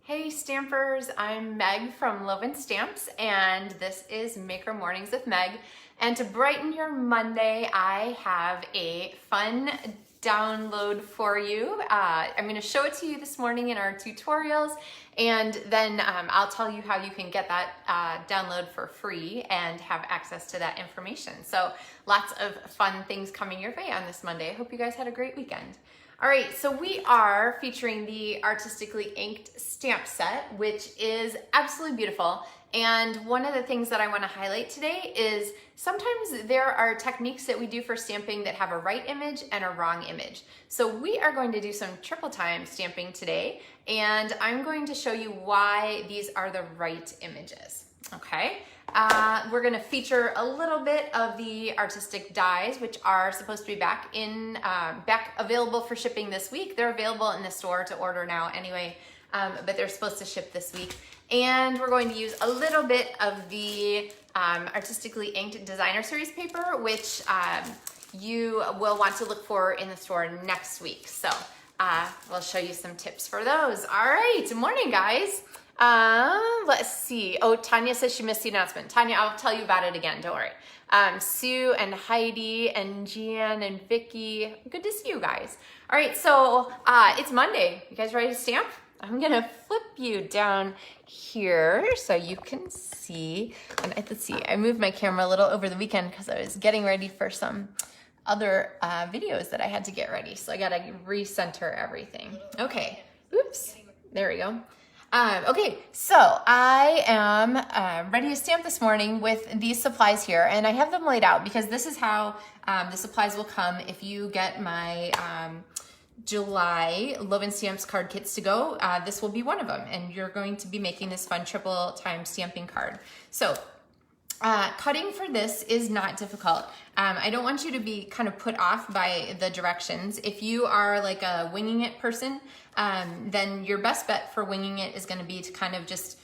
Hey Stampers, I'm Meg from LovenStamps and this is Maker Mornings with Meg. And to brighten your Monday, I have a fun download for you. I'm going to show it to you this morning in our tutorials, and then I'll tell you how you can get that download for free and have access to that information. So lots of fun things coming your way on this Monday. I hope you guys had a great weekend. All right, so we are featuring the Artistically inked stamp set, which is absolutely beautiful. And one of the things that I want to highlight today is sometimes there are techniques that we do for stamping that have a right image and a wrong image. So we are going to do some triple time stamping today, and I'm going to show you why these are the right images, okay? We're going to feature a little bit of the artistic dies, which are supposed to be back available for shipping this week. They're available in the store to order now anyway, but they're supposed to ship this week. And we're going to use a little bit of the Artistically inked designer series paper, which you will want to look for in the store next week. So we'll show you some tips for those. All right, good morning, guys. Let's see. Oh, Tanya says she missed the announcement. Tanya, I'll tell you about it again. Don't worry. Sue and Heidi and Jan and Vicky. Good to see you guys. All right. So, it's Monday. You guys ready to stamp? I'm going to flip you down here so you can see. And let's see. I moved my camera a little over the weekend because I was getting ready for some other videos that I had to get ready. So I got to recenter everything. Okay. Oops. There we go. Okay, so I am ready to stamp this morning with these supplies here, and I have them laid out because this is how the supplies will come if you get my July LovenStamps card kits to go. This will be one of them, and you're going to be making this fun triple time stamping card. So cutting for this is not difficult. I don't want you to be kind of put off by the directions. If you are like a winging it person, then your best bet for winging it is going to be to kind of just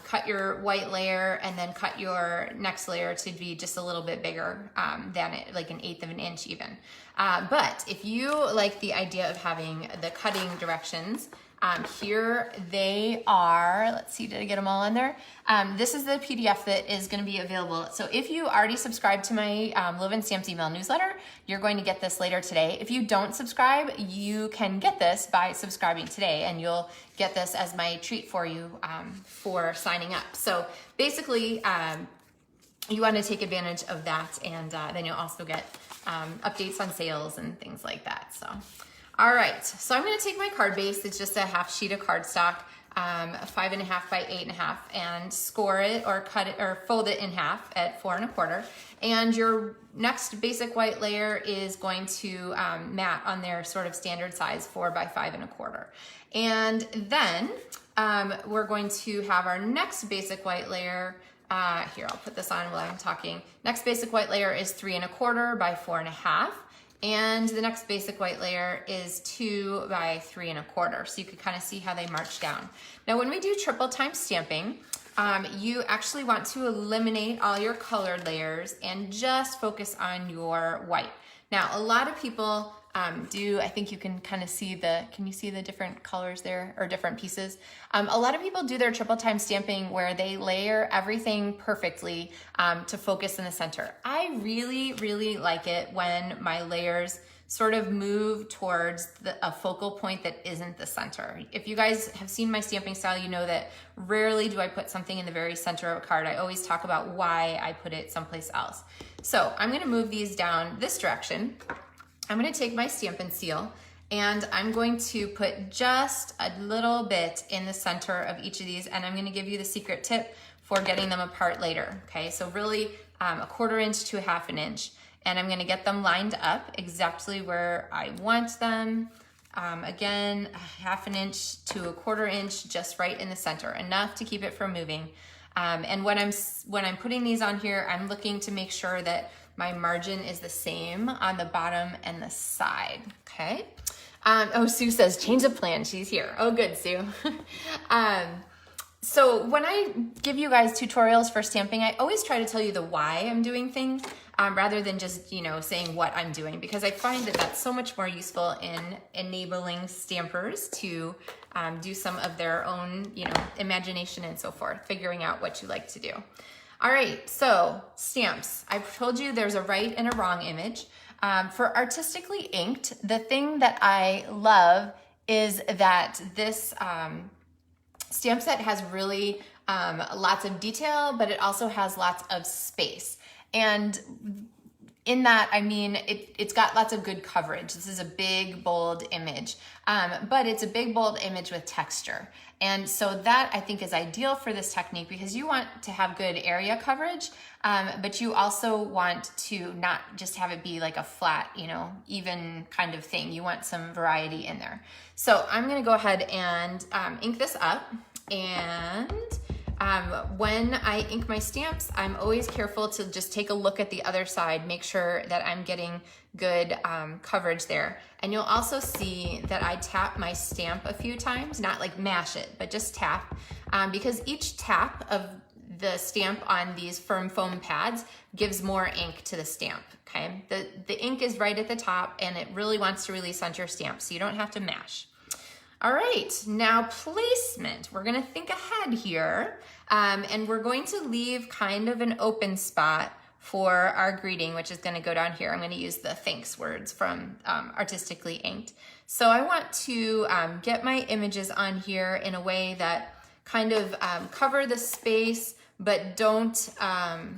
cut your white layer and then cut your next layer to be just a little bit bigger than it, like 1/8 of an inch even. But if you like the idea of having the cutting directions, here they are. Let's see, did I get them all in there? This is the PDF that is going to be available. So if you already subscribe to my LovenStamps email newsletter, you're going to get this later today. If you don't subscribe, you can get this by subscribing today, and you'll get this as my treat for you for signing up. So basically, you want to take advantage of that, and then you'll also get updates on sales and things like that. So. All right, so I'm going to take my card base. It's just a half sheet of cardstock, 5.5 by 8.5, and score it or cut it or fold it in half at 4 1/4. And your next basic white layer is going to mat on their sort of standard size 4 by 5 1/4. And then we're going to have our next basic white layer. Here, I'll put this on while I'm talking. Next basic white layer is 3 1/4 by 4 1/2. And the next basic white layer is 2 by 3 1/4. So you can kind of see how they march down. Now, when we do triple time stamping, you actually want to eliminate all your colored layers and just focus on your white. Now, a lot of people I think you can kind of see can you see the different colors there or different pieces? A lot of people do their triple time stamping where they layer everything perfectly to focus in the center. I really, really like it when my layers sort of move towards a focal point that isn't the center. If you guys have seen my stamping style, you know that rarely do I put something in the very center of a card. I always talk about why I put it someplace else. So I'm gonna move these down this direction. I'm going to take my Stampin' Seal, and I'm going to put just a little bit in the center of each of these, and I'm going to give you the secret tip for getting them apart later. Okay, so really 1/4 inch to 1/2 inch, and I'm going to get them lined up exactly where I want them. Again, 1/2 inch to 1/4 inch, just right in the center, enough to keep it from moving. And when I'm putting these on here, I'm looking to make sure that my margin is the same on the bottom and the side, okay? Oh, Sue says, change of plan, she's here. Oh, good, Sue. So when I give you guys tutorials for stamping, I always try to tell you the why I'm doing things rather than just, saying what I'm doing, because I find that that's so much more useful in enabling stampers to do some of their own, you know, imagination and so forth, figuring out what you like to do. All right, so stamps. I've told you there's a right and a wrong image. For Artistically Inked, the thing that I love is that this stamp set has really lots of detail, but it also has lots of space. And in that, I mean, it's got lots of good coverage. This is a big, bold image, but it's a big, bold image with texture. And so that I think is ideal for this technique because you want to have good area coverage, but you also want to not just have it be like a flat, you know, even kind of thing. You want some variety in there. So I'm gonna go ahead and ink this up. And when I ink my stamps, I'm always careful to just take a look at the other side, make sure that I'm getting good coverage there. And you'll also see that I tap my stamp a few times, not like mash it, but just tap, because each tap of the stamp on these firm foam pads gives more ink to the stamp, okay? The ink is right at the top and it really wants to release onto your stamp, so you don't have to mash. All right, now placement. We're gonna think ahead here, and we're going to leave kind of an open spot for our greeting, which is gonna go down here. I'm gonna use the thanks words from Artistically Inked. So I want to get my images on here in a way that kind of cover the space, but that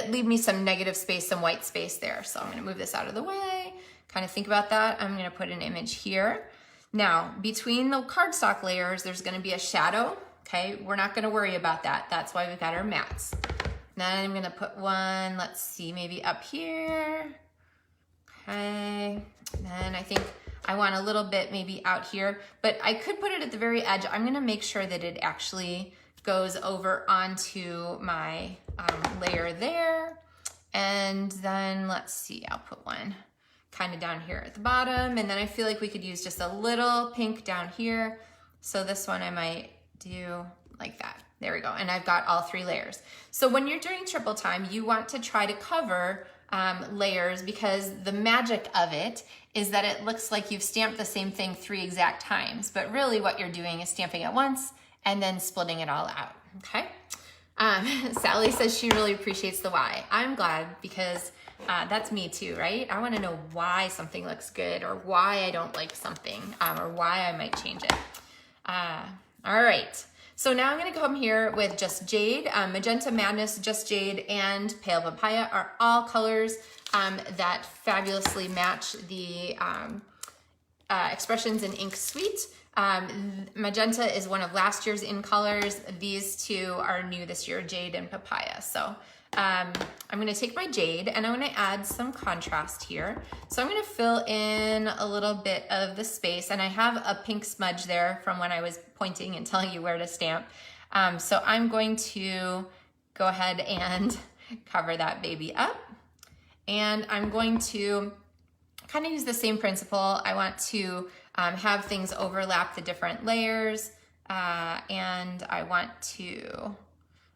leave me some negative space, some white space there. So I'm gonna move this out of the way, kind of think about that. I'm gonna put an image here. Now, between the cardstock layers, there's gonna be a shadow, okay? We're not gonna worry about that. That's why we've got our mats. Then I'm gonna put one, let's see, maybe up here. Okay, then I think I want a little bit maybe out here, but I could put it at the very edge. I'm gonna make sure that it actually goes over onto my layer there. And then let's see, I'll put one kind of down here at the bottom. And then I feel like we could use just a little pink down here. So this one I might do like that. There we go. And I've got all 3 layers. So when you're doing triple time, you want to try to cover layers because the magic of it is that it looks like you've stamped the same thing 3 exact times, but really what you're doing is stamping it once and then splitting it all out, okay? Sally says she really appreciates the why. I'm glad because that's me too, right? I want to know why something looks good or why I don't like something or why I might change it. All right, so now I'm going to come here with Just Jade, Magenta Madness, Just Jade, and Pale Papaya are all colors that fabulously match the Expressions in Ink Suite. Magenta is one of last year's in colors. These 2 are new this year, Jade and Papaya. So I'm gonna take my Jade and I'm gonna add some contrast here. So I'm gonna fill in a little bit of the space, and I have a pink smudge there from when I was pointing and telling you where to stamp. So I'm going to go ahead and cover that baby up. And I'm going to kind of use the same principle. I want to have things overlap the different layers, and I want to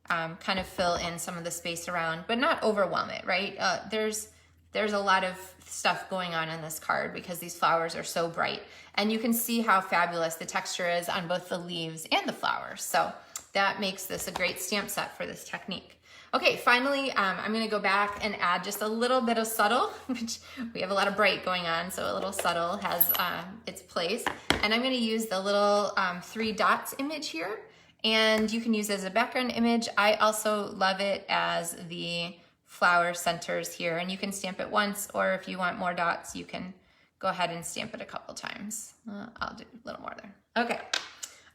kind of fill in some of the space around, but not overwhelm it, right? There's a lot of stuff going on in this card because these flowers are so bright, and you can see how fabulous the texture is on both the leaves and the flowers. So that makes this a great stamp set for this technique. Okay, finally, I'm gonna go back and add just a little bit of subtle, which we have a lot of bright going on, so a little subtle has its place. And I'm gonna use the little 3 dots image here, and you can use it as a background image. I also love it as the flower centers here, and you can stamp it once, or if you want more dots, you can go ahead and stamp it a couple times. I'll do a little more there. Okay.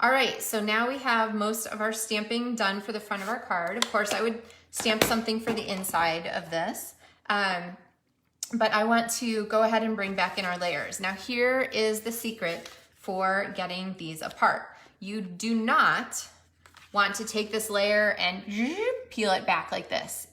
All right, so now we have most of our stamping done for the front of our card. Of course, I would stamp something for the inside of this, but I want to go ahead and bring back in our layers. Now here is the secret for getting these apart. You do not want to take this layer and peel it back like this,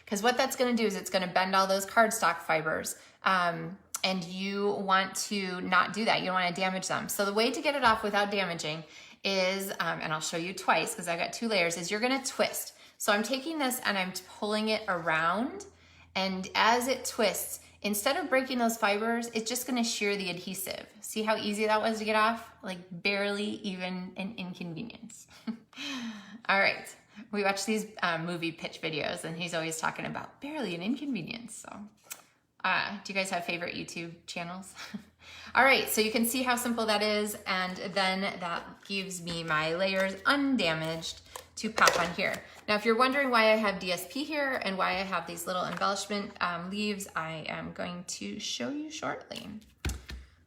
because what that's gonna do is it's gonna bend all those cardstock fibers, and you want to not do that. You don't want to damage them. So the way to get it off without damaging is, and I'll show you twice because I've got 2 layers, is you're gonna twist. So I'm taking this and I'm pulling it around, and as it twists, instead of breaking those fibers, it's just gonna shear the adhesive. See how easy that was to get off? Like barely even an inconvenience. All right, we watch these movie pitch videos and he's always talking about barely an inconvenience. So do you guys have favorite YouTube channels? All right, so you can see how simple that is, and then that gives me my layers undamaged to pop on here. Now, if you're wondering why I have DSP here and why I have these little embellishment leaves, I am going to show you shortly.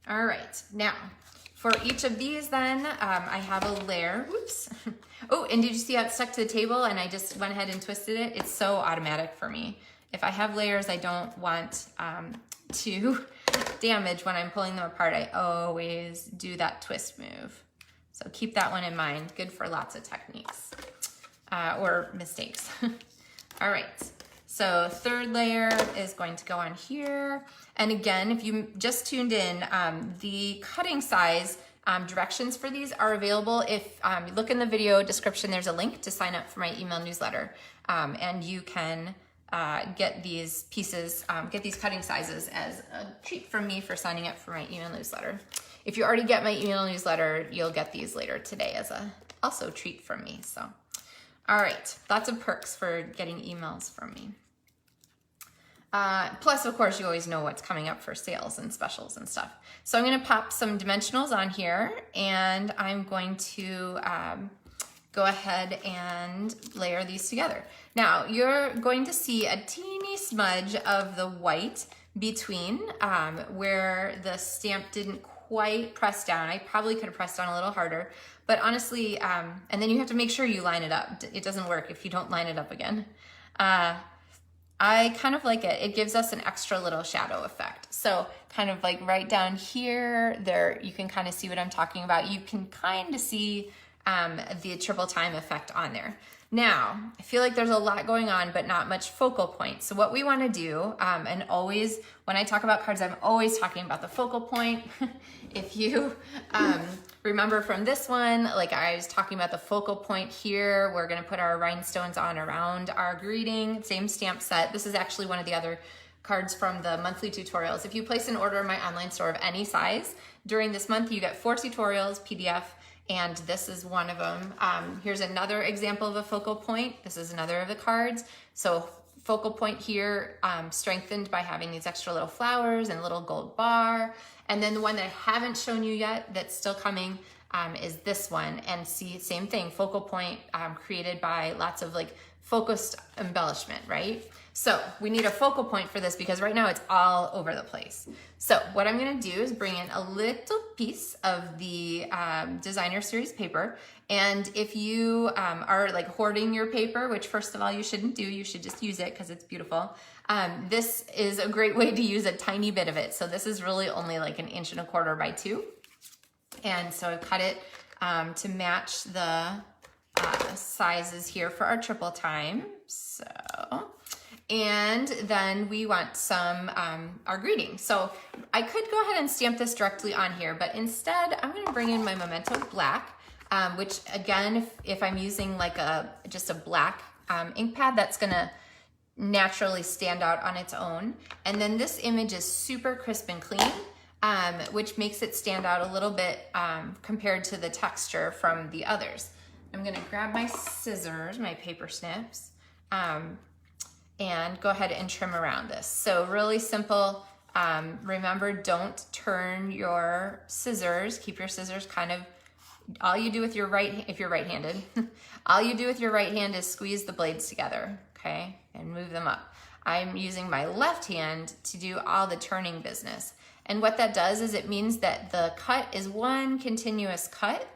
All right, now for each of these then, I have a layer, whoops. Oh, and did you see how it stuck to the table and I just went ahead and twisted it? It's so automatic for me. If I have layers I don't want to damage when I'm pulling them apart, I always do that twist move. So keep that one in mind. Good for lots of techniques or mistakes. All right, so third layer is going to go on here. And again, if you just tuned in, the cutting size directions for these are available. If you look in the video description, there's a link to sign up for my email newsletter. And you can get these pieces, get these cutting sizes as a treat from me for signing up for my email newsletter. If you already get my email newsletter, you'll get these later today as a also treat from me. So, all right, lots of perks for getting emails from me. Plus, of course, you always know what's coming up for sales and specials and stuff. So I'm gonna pop some dimensionals on here and I'm going to go ahead and layer these together. Now, you're going to see a teeny smudge of the white between where the stamp didn't quite press down. I probably could have pressed down a little harder, but honestly, and then you have to make sure you line it up. It doesn't work if you don't line it up again. I kind of like it. It gives us an extra little shadow effect. So kind of like right down here, there, you can kind of see what I'm talking about. You can kind of see the triple time effect on there. Now, I feel like there's a lot going on, but not much focal point. So what we want to do, and always, when I talk about cards, I'm always talking about the focal point. If you remember from this one, like I was talking about the focal point here, we're going to put our rhinestones on around our greeting, same stamp set. This is actually one of the other cards from the monthly tutorials. If you place an order in my online store of any size, during this month, you get 4 tutorials, PDF, and this is one of them. Here's another example of a focal point. This is another of the cards. So focal point here, strengthened by having these extra little flowers and little gold bar. And then the one that I haven't shown you yet that's still coming is this one. And see, same thing, focal point created by lots of like focused embellishment, right? So we need a focal point for this because right now it's all over the place. So what I'm gonna do is bring in a little piece of the designer series paper. And if you are like hoarding your paper, which first of all you shouldn't do, you should just use it because it's beautiful. This is a great way to use a tiny bit of it. So this is really only like 1 1/4 by 2. And so I've cut it to match the sizes here for our triple time. So, and then we want some, our greeting. So I could go ahead and stamp this directly on here, but instead I'm gonna bring in my Memento Black, which again, if I'm using like just a black ink pad, that's gonna naturally stand out on its own. And then this image is super crisp and clean, which makes it stand out a little bit compared to the texture from the others. I'm gonna grab my scissors, my paper snips, and go ahead and trim around this. So really simple. Remember, don't turn your scissors. Keep your scissors kind of, all you do with your right, if you're right-handed, all you do with your right hand is squeeze the blades together, okay? And move them up. I'm using my left hand to do all the turning business. And what that does is it means that the cut is one continuous cut,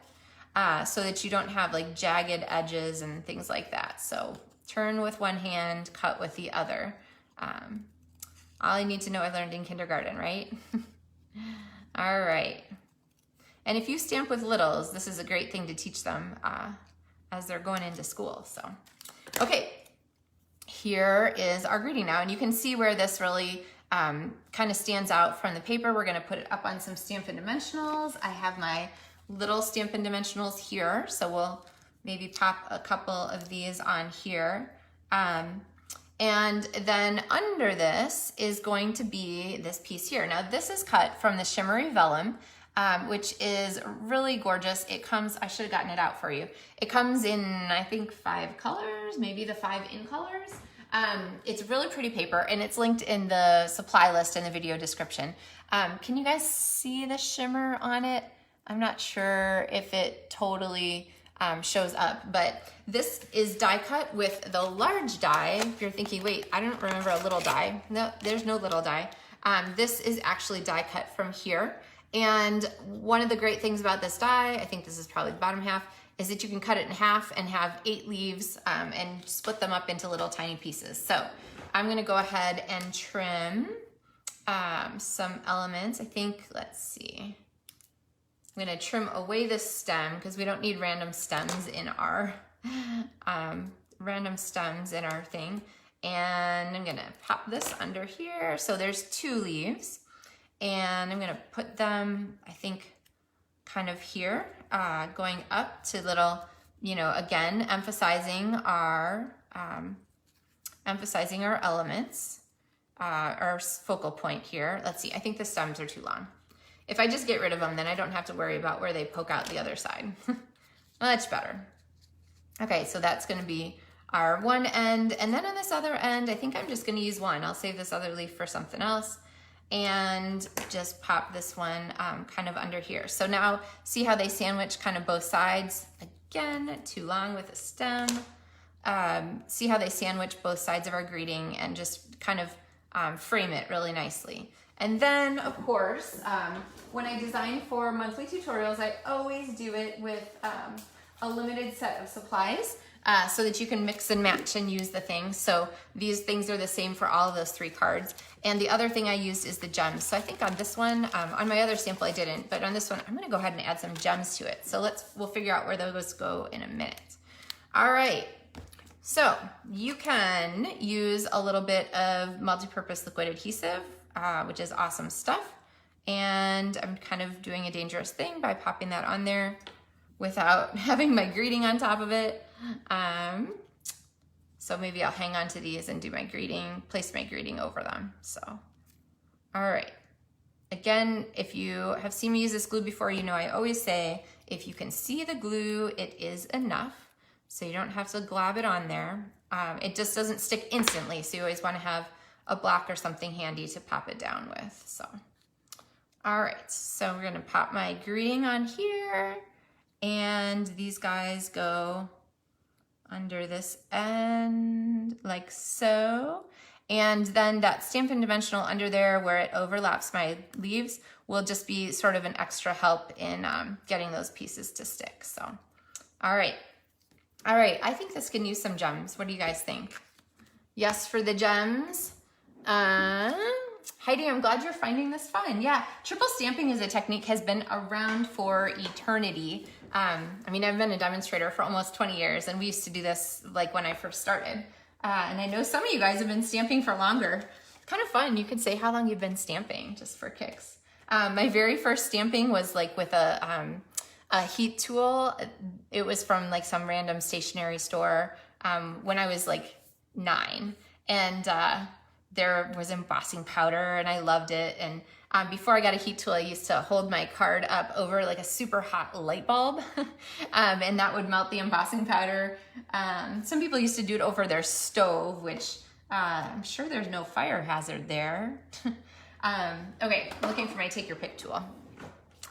so that you don't have like jagged edges and things like that. So turn with one hand, cut with the other. All I need to know I learned in kindergarten, right? All right. And if you stamp with littles, this is a great thing to teach them as they're going into school. So, okay, here is our greeting now. And you can see where this really kind of stands out from the paper. We're gonna put it up on some Stampin' Dimensionals. I have my little Stampin' Dimensionals here, so we'll maybe pop a couple of these on here. And then under this is going to be this piece here. Now this is cut from the shimmery vellum, which is really gorgeous. It comes, I should have gotten it out for you. It comes in, I think, 5 colors, maybe the 5 in colors. It's really pretty paper, and it's linked in the supply list in the video description. Can you guys see the shimmer on it? I'm not sure if it totally shows up, but this is die cut with the large die. If you're thinking, wait, I don't remember a little die. No, there's no little die. This is actually die cut from here. And one of the great things about this die, I think this is probably the bottom half, is that you can cut it in half and have 8 leaves and split them up into little tiny pieces. So I'm gonna go ahead and trim some elements. I think, let's see. I'm gonna trim away this stem because we don't need random stems in our thing. And I'm gonna pop this under here. So there's 2 leaves, and I'm gonna put them, I think, kind of here, going up to little, you know, again, emphasizing our elements, our focal point here. Let's see, I think the stems are too long. If I just get rid of them, then I don't have to worry about where they poke out the other side. Much better. Okay, so that's gonna be our one end. And then on this other end, I think I'm just gonna use one. I'll save this other leaf for something else. And just pop this one kind of under here. So now see how they sandwich kind of both sides? Again, too long with a stem. See how they sandwich both sides of our greeting and just kind of frame it really nicely. And then, of course, when I design for monthly tutorials, I always do it with a limited set of supplies so that you can mix and match and use the things. So these things are the same for all of those 3 cards. And the other thing I used is the gems. So I think on this one, on my other sample I didn't, but on this one, I'm gonna go ahead and add some gems to it. So we'll figure out where those go in a minute. All right. So you can use a little bit of multi-purpose liquid adhesive, which is awesome stuff. And I'm kind of doing a dangerous thing by popping that on there without having my greeting on top of it. So maybe I'll hang on to these and do my greeting, place my greeting over them. So, all right. Again, if you have seen me use this glue before, you know I always say, if you can see the glue, it is enough. So you don't have to glob it on there. It just doesn't stick instantly. So you always want to have a block or something handy to pop it down with. So, all right. So we're going to pop my greeting on here, and these guys go under this end like so. And then that Stampin' Dimensional under there where it overlaps my leaves will just be sort of an extra help in getting those pieces to stick. So, all right. All right, I think this can use some gems. What do you guys think? Yes for the gems. Heidi, I'm glad you're finding this fun. Yeah, triple stamping as a technique has been around for eternity. I mean, I've been a demonstrator for almost 20 years, and we used to do this like when I first started. And I know some of you guys have been stamping for longer. It's kind of fun. You could say how long you've been stamping, just for kicks. My very first stamping was like with a heat tool. It was from like some random stationery store when I was like 9. And there was embossing powder, and I loved it. And before I got a heat tool, I used to hold my card up over like a super hot light bulb, and that would melt the embossing powder. Some people used to do it over their stove, which I'm sure there's no fire hazard there. Okay, looking for my take your pick tool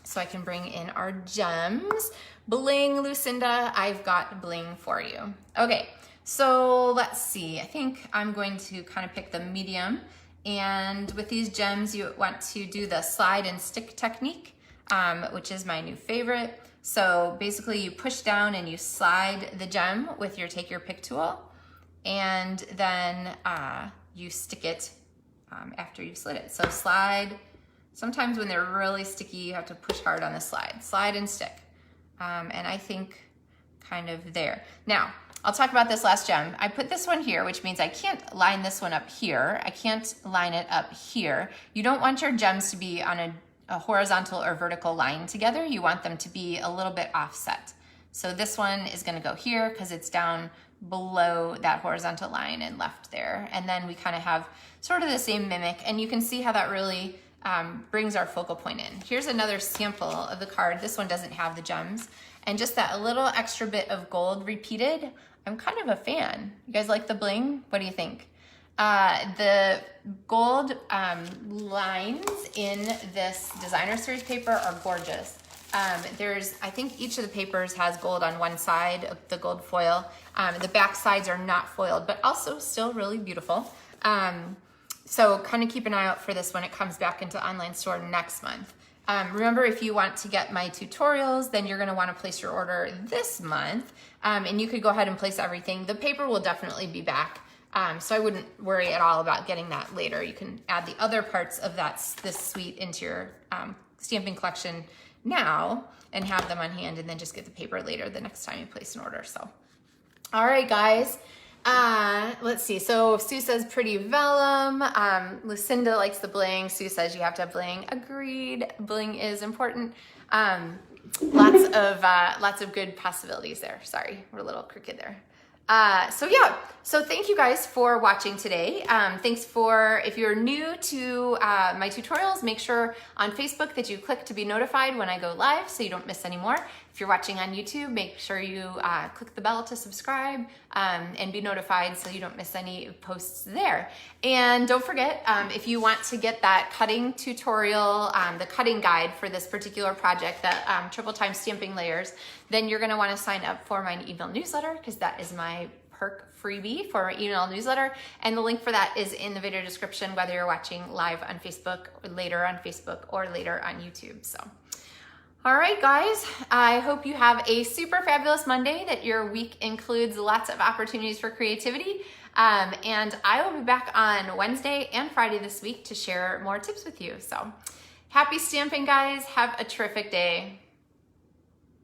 so I can bring in our gems. Bling, Lucinda, I've got bling for you. Okay. So let's see, I think I'm going to kind of pick the medium, and with these gems you want to do the slide and stick technique, which is my new favorite. So basically you push down and you slide the gem with your take your pick tool, and then you stick it after you've slid it. So slide, sometimes when they're really sticky you have to push hard on the slide and stick, and I think kind of there. Now, I'll talk about this last gem. I put this one here, which means I can't line this one up here. I can't line it up here. You don't want your gems to be on a horizontal or vertical line together. You want them to be a little bit offset. So this one is gonna go here because it's down below that horizontal line and left there. And then we kind of have sort of the same mimic, and you can see how that really brings our focal point in. Here's another sample of the card. This one doesn't have the gems, and just that little extra bit of gold repeated. I'm kind of a fan. You guys like the bling? What do you think? The gold lines in this designer series paper are gorgeous. I think each of the papers has gold on one side of the gold foil. The back sides are not foiled, but also still really beautiful. So kind of keep an eye out for this when it comes back into online store next month. Remember, if you want to get my tutorials, then you're going to want to place your order this month, and you could go ahead and place everything. The paper will definitely be back, so I wouldn't worry at all about getting that later. You can add the other parts of this suite into your stamping collection now and have them on hand, and then just get the paper later the next time you place an order. So, all right, guys. Let's see. So Sue says pretty vellum. Lucinda likes the bling. Sue says you have to have bling. Agreed. Bling is important. Lots of good possibilities there. Sorry, we're a little crooked there. So yeah, so thank you guys for watching today. Thanks if you're new to my tutorials, make sure on Facebook that you click to be notified when I go live so you don't miss any more. If you're watching on YouTube, make sure you click the bell to subscribe and be notified so you don't miss any posts there. And don't forget, if you want to get that cutting tutorial, the cutting guide for this particular project, that triple time stamping layers, then you're gonna wanna sign up for my email newsletter, because that is my perk freebie for my email newsletter. And the link for that is in the video description, whether you're watching live on Facebook, or later on Facebook, or later on YouTube. So. All right, guys, I hope you have a super fabulous Monday, that your week includes lots of opportunities for creativity. And I will be back on Wednesday and Friday this week to share more tips with you. So happy stamping, guys. Have a terrific day.